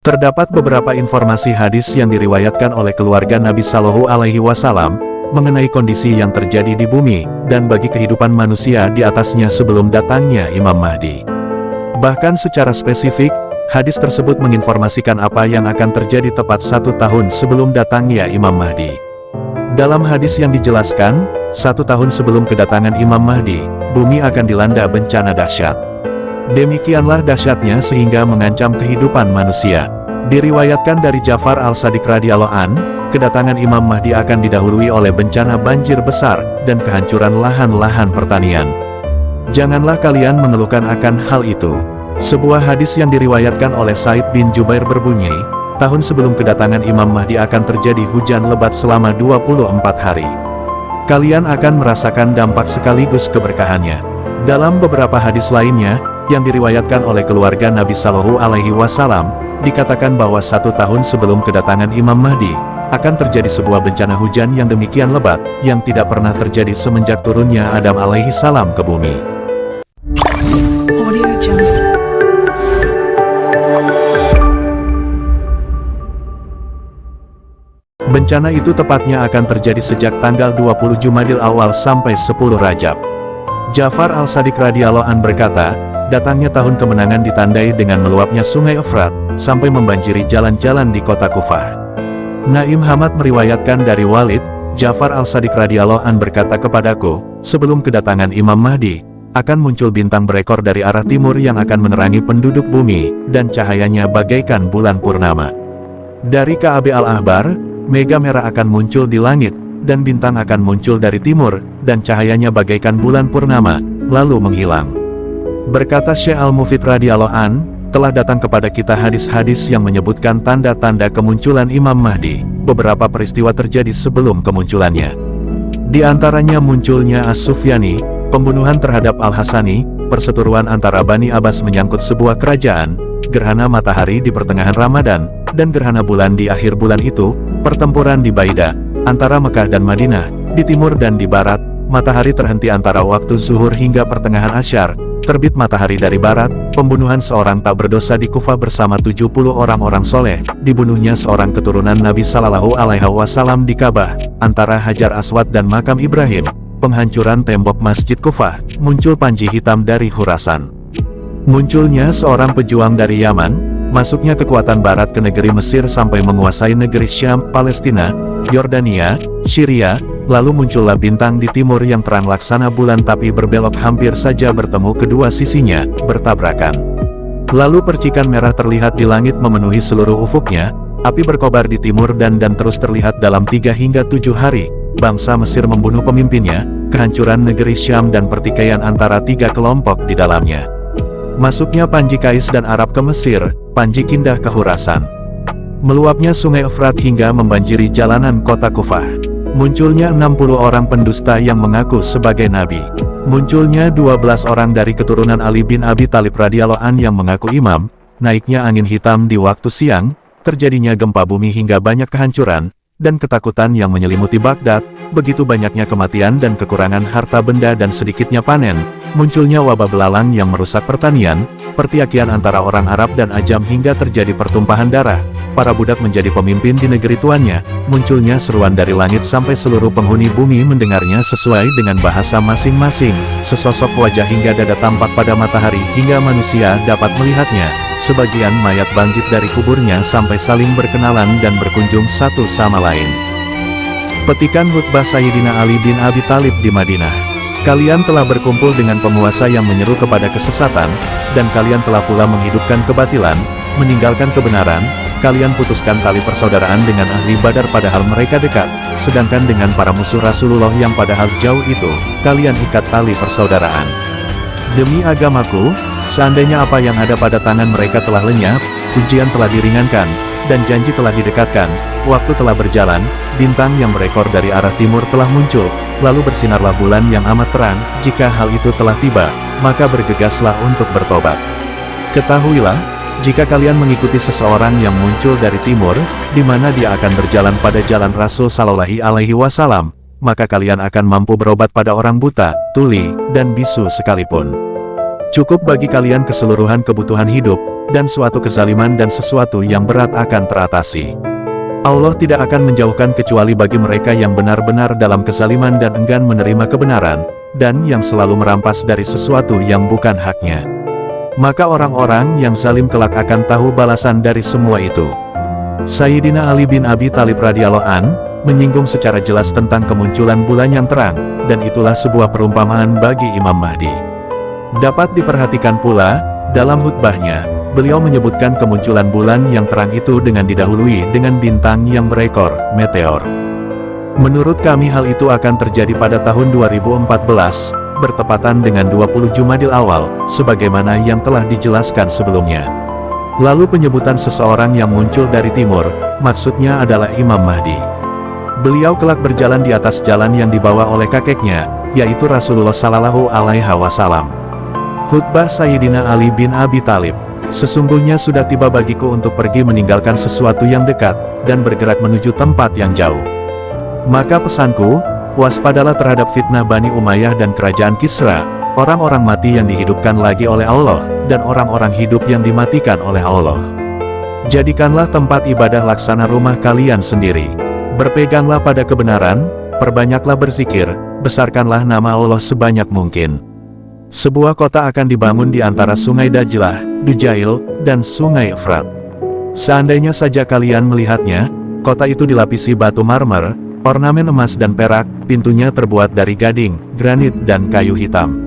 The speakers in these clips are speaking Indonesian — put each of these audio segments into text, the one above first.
Terdapat beberapa informasi hadis yang diriwayatkan oleh keluarga Nabi Shallallahu Alaihi Wasallam mengenai kondisi yang terjadi di bumi dan bagi kehidupan manusia di atasnya sebelum datangnya Imam Mahdi. Bahkan secara spesifik, hadis tersebut menginformasikan apa yang akan terjadi tepat 1 tahun sebelum datangnya Imam Mahdi. Dalam hadis yang dijelaskan, 1 tahun sebelum kedatangan Imam Mahdi, bumi akan dilanda bencana dahsyat. Demikianlah dahsyatnya sehingga mengancam kehidupan manusia. Diriwayatkan dari Ja'far al-Shadiq radhiyallahu an, kedatangan Imam Mahdi akan didahului oleh bencana banjir besar dan kehancuran lahan-lahan pertanian. Janganlah kalian mengeluhkan akan hal itu. Sebuah hadis yang diriwayatkan oleh Sa'id bin Jubair berbunyi, tahun sebelum kedatangan Imam Mahdi akan terjadi hujan lebat selama 24 hari. Kalian akan merasakan dampak sekaligus keberkahannya. Dalam beberapa hadis lainnya, yang diriwayatkan oleh keluarga Nabi Shallallahu Alaihi Wasallam, dikatakan bahwa 1 tahun sebelum kedatangan Imam Mahdi, akan terjadi sebuah bencana hujan yang demikian lebat, yang tidak pernah terjadi semenjak turunnya Adam alaihi salam ke bumi. Bencana itu tepatnya akan terjadi sejak tanggal 20 Jumadil Awal sampai 10 Rajab. Ja'far al-Shadiq radhiyallahu an berkata, datangnya tahun kemenangan ditandai dengan meluapnya sungai Efrat, sampai membanjiri jalan-jalan di kota Kufah. Naim Hamad meriwayatkan dari Walid, Ja'far al-Shadiq radhiyallahu an berkata kepadaku, sebelum kedatangan Imam Mahdi, akan muncul bintang berekor dari arah timur yang akan menerangi penduduk bumi, dan cahayanya bagaikan bulan purnama. Dari Ka'ab al-Ahbar, mega merah akan muncul di langit, dan bintang akan muncul dari timur, dan cahayanya bagaikan bulan purnama, lalu menghilang. Berkata Syekh Al-Mufid radhiyallahu an, telah datang kepada kita hadis-hadis yang menyebutkan tanda-tanda kemunculan Imam Mahdi. Beberapa peristiwa terjadi sebelum kemunculannya. Di antaranya munculnya As-Sufyani, pembunuhan terhadap Al-Hasani, perseteruan antara Bani Abbas menyangkut sebuah kerajaan, gerhana matahari di pertengahan Ramadan, dan gerhana bulan di akhir bulan itu, pertempuran di Baida, antara Mekah dan Madinah, di timur dan di barat, matahari terhenti antara waktu zuhur hingga pertengahan asyar, terbit matahari dari barat, pembunuhan seorang tak berdosa di Kufah bersama 70 orang-orang soleh, dibunuhnya seorang keturunan Nabi Shallallahu Alaihi Wasallam di Ka'bah, antara Hajar Aswad dan makam Ibrahim, penghancuran tembok Masjid Kufah, muncul panji hitam dari Khurasan. Munculnya seorang pejuang dari Yaman, masuknya kekuatan barat ke negeri Mesir sampai menguasai negeri Syam, Palestina, Yordania, Syria, lalu muncullah bintang di timur yang terang laksana bulan tapi berbelok hampir saja bertemu kedua sisinya, bertabrakan. Lalu percikan merah terlihat di langit memenuhi seluruh ufuknya, api berkobar di timur dan terus terlihat dalam 3 hingga 7 hari, bangsa Mesir membunuh pemimpinnya, kehancuran negeri Syam dan pertikaian antara 3 kelompok di dalamnya. Masuknya Panji Kais dan Arab ke Mesir, Panji Kindah ke Khurasan. Meluapnya sungai Efrat hingga membanjiri jalanan kota Kufah. Munculnya 60 orang pendusta yang mengaku sebagai nabi. Munculnya 12 orang dari keturunan Ali bin Abi Thalib radhiyallahu an yang mengaku imam. Naiknya angin hitam di waktu siang, terjadinya gempa bumi hingga banyak kehancuran dan ketakutan yang menyelimuti Baghdad, begitu banyaknya kematian dan kekurangan harta benda dan sedikitnya panen. Munculnya wabah belalang yang merusak pertanian, pertiakian antara orang Arab dan Ajam hingga terjadi pertumpahan darah, para budak menjadi pemimpin di negeri tuannya, munculnya seruan dari langit sampai seluruh penghuni bumi mendengarnya sesuai dengan bahasa masing-masing, sesosok wajah hingga dada tampak pada matahari hingga manusia dapat melihatnya, sebagian mayat bangkit dari kuburnya sampai saling berkenalan dan berkunjung satu sama lain. Petikan khutbah Sayyidina Ali bin Abi Thalib di Madinah. Kalian telah berkumpul dengan penguasa yang menyeru kepada kesesatan, dan kalian telah pula menghidupkan kebatilan, meninggalkan kebenaran. Kalian putuskan tali persaudaraan dengan ahli Badar padahal mereka dekat, sedangkan dengan para musuh Rasulullah yang padahal jauh itu, kalian ikat tali persaudaraan. Demi agamaku, seandainya apa yang ada pada tangan mereka telah lenyap, ujian telah diringankan, dan janji telah didekatkan, waktu telah berjalan, bintang yang berekor dari arah timur telah muncul, lalu bersinarlah bulan yang amat terang. Jika hal itu telah tiba, maka bergegaslah untuk bertobat. Ketahuilah, jika kalian mengikuti seseorang yang muncul dari timur, di mana dia akan berjalan pada jalan Rasul Shallallahu Alaihi Wasallam, maka kalian akan mampu berobat pada orang buta, tuli, dan bisu sekalipun. Cukup bagi kalian keseluruhan kebutuhan hidup, dan suatu kezaliman dan sesuatu yang berat akan teratasi. Allah tidak akan menjauhkan kecuali bagi mereka yang benar-benar dalam kezaliman dan enggan menerima kebenaran, dan yang selalu merampas dari sesuatu yang bukan haknya. Maka orang-orang yang zalim kelak akan tahu balasan dari semua itu. Sayyidina Ali bin Abi Thalib radhiyallahu an menyinggung secara jelas tentang kemunculan bulan yang terang, dan itulah sebuah perumpamaan bagi Imam Mahdi. Dapat diperhatikan pula, dalam khutbahnya, beliau menyebutkan kemunculan bulan yang terang itu dengan didahului dengan bintang yang berekor, meteor. Menurut kami hal itu akan terjadi pada tahun 2014, bertepatan dengan 20 Jumadil Awal, sebagaimana yang telah dijelaskan sebelumnya. Lalu penyebutan seseorang yang muncul dari timur, maksudnya adalah Imam Mahdi. Beliau kelak berjalan di atas jalan yang dibawa oleh kakeknya, yaitu Rasulullah Shallallahu Alaihi Wasallam. Khutbah Sayyidina Ali bin Abi Thalib. Sesungguhnya sudah tiba bagiku untuk pergi meninggalkan sesuatu yang dekat, dan bergerak menuju tempat yang jauh. Maka pesanku, waspadalah terhadap fitnah Bani Umayyah dan kerajaan Kisra, orang-orang mati yang dihidupkan lagi oleh Allah, dan orang-orang hidup yang dimatikan oleh Allah. Jadikanlah tempat ibadah laksana rumah kalian sendiri. Berpeganglah pada kebenaran, perbanyaklah berzikir, besarkanlah nama Allah sebanyak mungkin. Sebuah kota akan dibangun di antara sungai Dajlah, Dujail, dan sungai Efrat. Seandainya saja kalian melihatnya, kota itu dilapisi batu marmer, ornamen emas dan perak, pintunya terbuat dari gading, granit dan kayu hitam.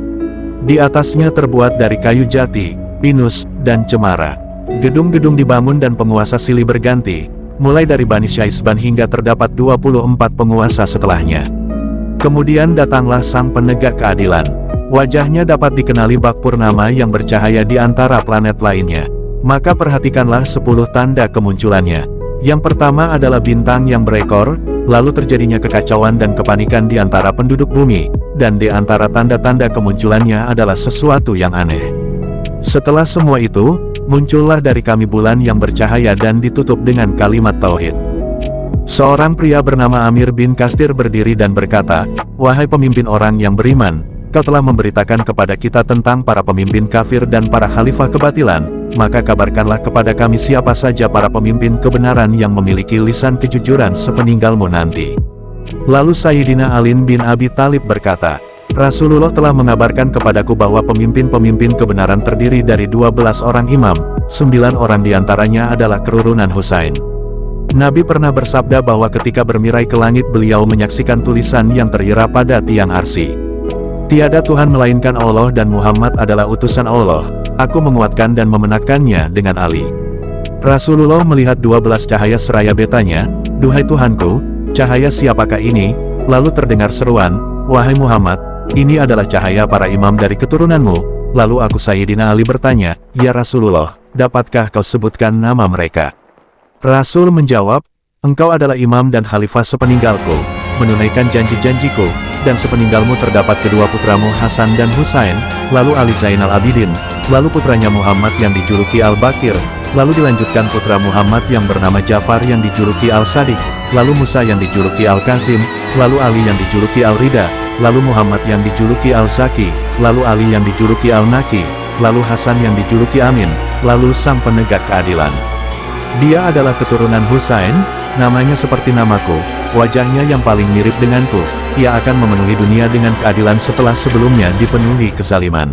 Di atasnya terbuat dari kayu jati, pinus, dan cemara. Gedung-gedung dibangun dan penguasa silih berganti, mulai dari Bani Syaisban hingga terdapat 24 penguasa setelahnya. Kemudian datanglah sang penegak keadilan. Wajahnya dapat dikenali bak purnama yang bercahaya di antara planet lainnya. Maka perhatikanlah 10 tanda kemunculannya. Yang pertama adalah bintang yang berekor, lalu terjadinya kekacauan dan kepanikan di antara penduduk bumi, dan di antara tanda-tanda kemunculannya adalah sesuatu yang aneh. Setelah semua itu, muncullah dari kami bulan yang bercahaya dan ditutup dengan kalimat tauhid. Seorang pria bernama Amir bin Kastir berdiri dan berkata, "Wahai pemimpin orang yang beriman, kau telah memberitakan kepada kita tentang para pemimpin kafir dan para khalifah kebatilan, maka kabarkanlah kepada kami siapa saja para pemimpin kebenaran yang memiliki lisan kejujuran sepeninggalmu nanti." Lalu Sayyidina Ali bin Abi Thalib berkata, "Rasulullah telah mengabarkan kepadaku bahwa pemimpin-pemimpin kebenaran terdiri dari 12 orang imam, 9 orang diantaranya adalah keturunan Husain." Nabi pernah bersabda bahwa ketika bermirai ke langit beliau menyaksikan tulisan yang terira pada tiang arsy. "Tiada Tuhan melainkan Allah dan Muhammad adalah utusan Allah. Aku menguatkan dan memenangkannya dengan Ali." Rasulullah melihat 12 cahaya seraya bertanya, "Duhai Tuhanku, cahaya siapakah ini?" Lalu terdengar seruan, "Wahai Muhammad, ini adalah cahaya para imam dari keturunanmu." Lalu aku Sayyidina Ali bertanya, "Ya Rasulullah, dapatkah kau sebutkan nama mereka?" Rasul menjawab, "Engkau adalah imam dan khalifah sepeninggalku, menunaikan janji-janjiku, dan sepeninggalmu terdapat kedua putramu Hasan dan Husain, lalu Ali Zainal Abidin, lalu putranya Muhammad yang dijuluki Al-Bakir, lalu dilanjutkan putra Muhammad yang bernama Ja'far yang dijuluki Al-Sadiq, lalu Musa yang dijuluki Al-Qasim, lalu Ali yang dijuluki Al-Rida, lalu Muhammad yang dijuluki Al-Zaki, lalu Ali yang dijuluki Al-Naki, lalu Hasan yang dijuluki Amin, lalu sang penegak keadilan. Dia adalah keturunan Husain, namanya seperti namaku, wajahnya yang paling mirip denganku, ia akan memenuhi dunia dengan keadilan setelah sebelumnya dipenuhi kezaliman."